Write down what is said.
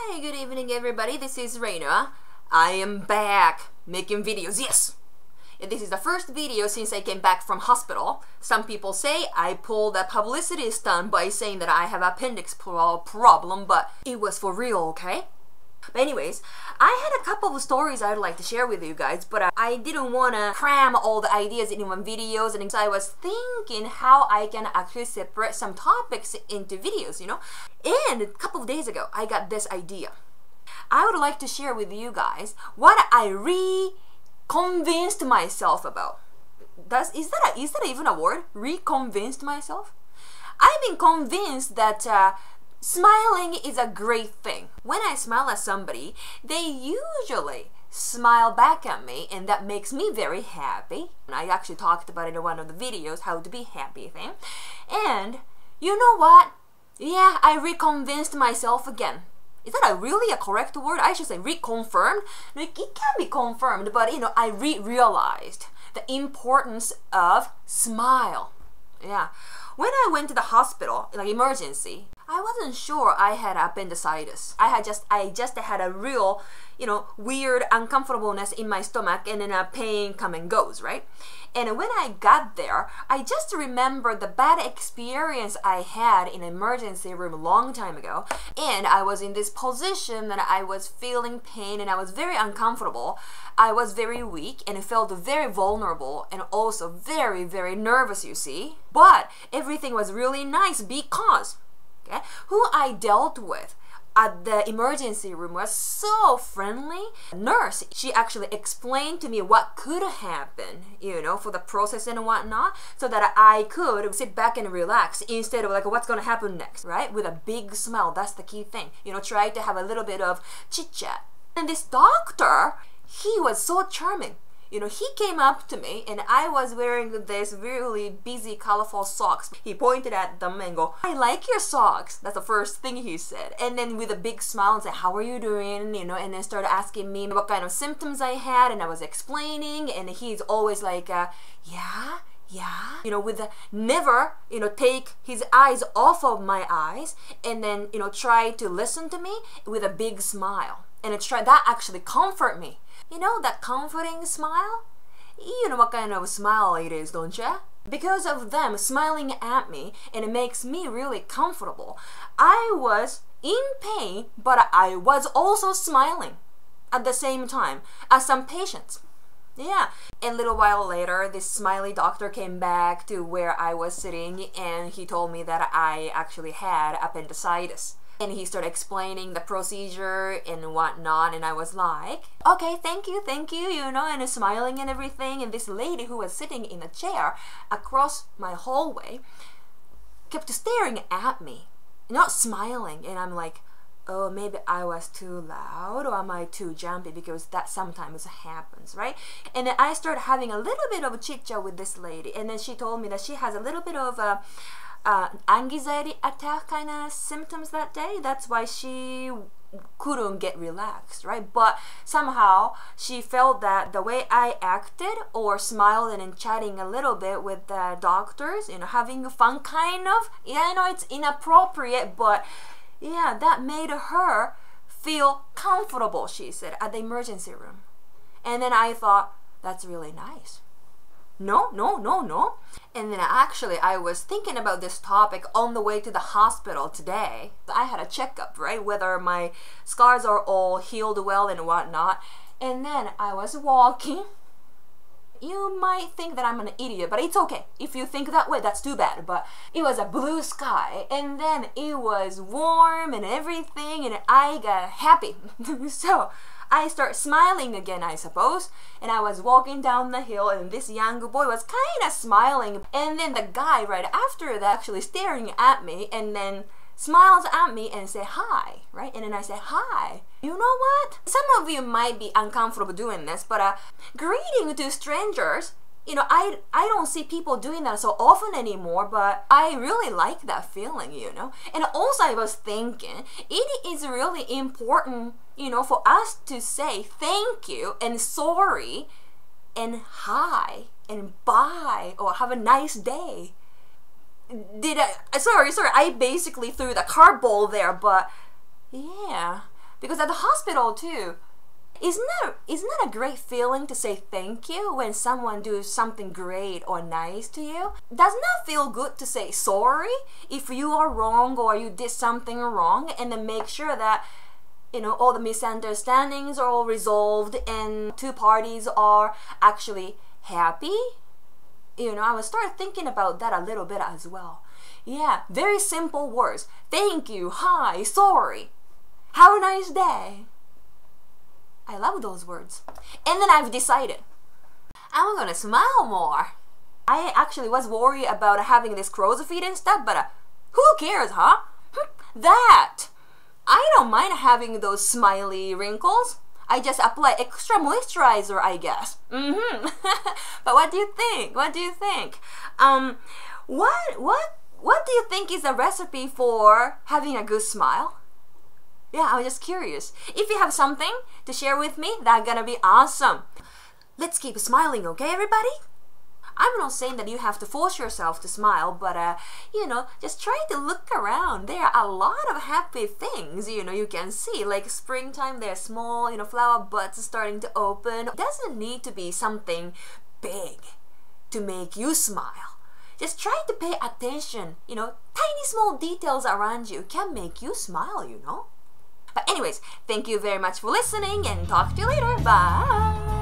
Hi, good evening everybody, this is Reina. I am back making videos, yes! This is the first video since I came back from hospital. Some people say I pulled a publicity stunt by saying that I have appendix problem, but it was for real, okay? But anyways, I had a couple of stories I'd like to share with you guys, but I didn't want to cram all the ideas in one videos, and so I was thinking how I can actually separate some topics into videos, you know? And a couple of days ago, I got this idea. I would like to share with you guys what I convinced myself about. Is that even a word? Reconvinced myself? I've been convinced that smiling is a great thing. When I smile at somebody, they usually smile back at me, and that makes me very happy. And I actually talked about it in one of the videos, how to be happy thing. And you know what? Yeah, I reconvinced myself again. Is that really a correct word? I should say reconfirmed. Like, it can be confirmed, but you know, I realized the importance of smile. Yeah. When I went to the hospital, like emergency, I wasn't sure I had appendicitis. I just had a real, you know, weird uncomfortableness in my stomach, and then a pain come and goes, right? And when I got there, I just remember the bad experience I had in an emergency room a long time ago. And I was in this position that I was feeling pain and I was very uncomfortable. I was very weak and felt very vulnerable and also very, very nervous, you see. But everything was really nice because who I dealt with at the emergency room was so friendly. The nurse, she actually explained to me what could happen, you know, for the process and whatnot, so that I could sit back and relax instead of like what's gonna happen next, right? With a big smile, that's the key thing. You know, try to have a little bit of chit-chat. And this doctor, he was so charming. You know, he came up to me and I was wearing this really busy, colorful socks. He pointed at them and go, "I like your socks." That's the first thing he said. And then with a big smile and said, "How are you doing?" You know, and then started asking me what kind of symptoms I had, and I was explaining, and he's always like, yeah. You know, with the never, you know, take his eyes off of my eyes, and then, you know, try to listen to me with a big smile. And that actually comfort me. You know, that comforting smile? You know what kind of smile it is, don't you? Because of them smiling at me, and it makes me really comfortable. I was in pain, but I was also smiling at the same time as some patients. Yeah. And a little while later, this smiley doctor came back to where I was sitting, and he told me that I actually had appendicitis. And he started explaining the procedure and whatnot, and I was like, okay, thank you, you know, and smiling and everything. And this lady who was sitting in a chair across my hallway kept staring at me, not smiling. And I'm like, oh, maybe I was too loud, or am I too jumpy? Because that sometimes happens, right? And then I started having a little bit of a chit-chat with this lady, and then she told me that she has a little bit of anxiety attack kind of symptoms that day. That's why she couldn't get relaxed, right? But somehow she felt that the way I acted or smiled and chatting a little bit with the doctors, you know, having fun kind of, yeah, I know it's inappropriate, but yeah, that made her feel comfortable, she said, at the emergency room. And then I thought, that's really nice. No. And then actually I was thinking about this topic on the way to the hospital today. I had a checkup, right? Whether my scars are all healed well and whatnot. And then I was walking. You might think that I'm an idiot, but it's okay. If you think that way, that's too bad. But it was a blue sky, and then it was warm and everything, and I got happy. So I start smiling again, I suppose, and I was walking down the hill, and this young boy was kind of smiling, and then the guy right after that actually staring at me, and then smiles at me and say hi, right? And then I say hi. You know what? Some of you might be uncomfortable doing this, but greeting to strangers, you know, I don't see people doing that so often anymore, but I really like that feeling, you know. And also I was thinking, it is really important, you know, for us to say thank you and sorry and hi and bye or have a nice day. Sorry, I basically threw the cardboard there, but yeah, Because at the hospital too, isn't that a great feeling to say thank you when someone does something great or nice to you? Doesn't that feel good to say sorry if you are wrong or you did something wrong, and then make sure that, you know, all the misunderstandings are all resolved and two parties are actually happy? You know, I would start thinking about that a little bit as well. Yeah, very simple words. Thank you, hi, sorry. Have a nice day. I love those words. And then I've decided I'm gonna smile more. I actually was worried about having this crow's feet and stuff, but who cares, huh? That! I don't mind having those smiley wrinkles. I just apply extra moisturizer, I guess. But what do you think? What do you think? What do you think is the recipe for having a good smile? Yeah, I was just curious. If you have something to share with me, that's gonna be awesome. Let's keep smiling, okay, everybody? I'm not saying that you have to force yourself to smile, but you know, just try to look around. There are a lot of happy things, you know, you can see. Like springtime, there's small, you know, flower buds starting to open. It doesn't need to be something big to make you smile. Just try to pay attention, you know, tiny small details around you can make you smile, you know. But anyways, thank you very much for listening and talk to you later. Bye!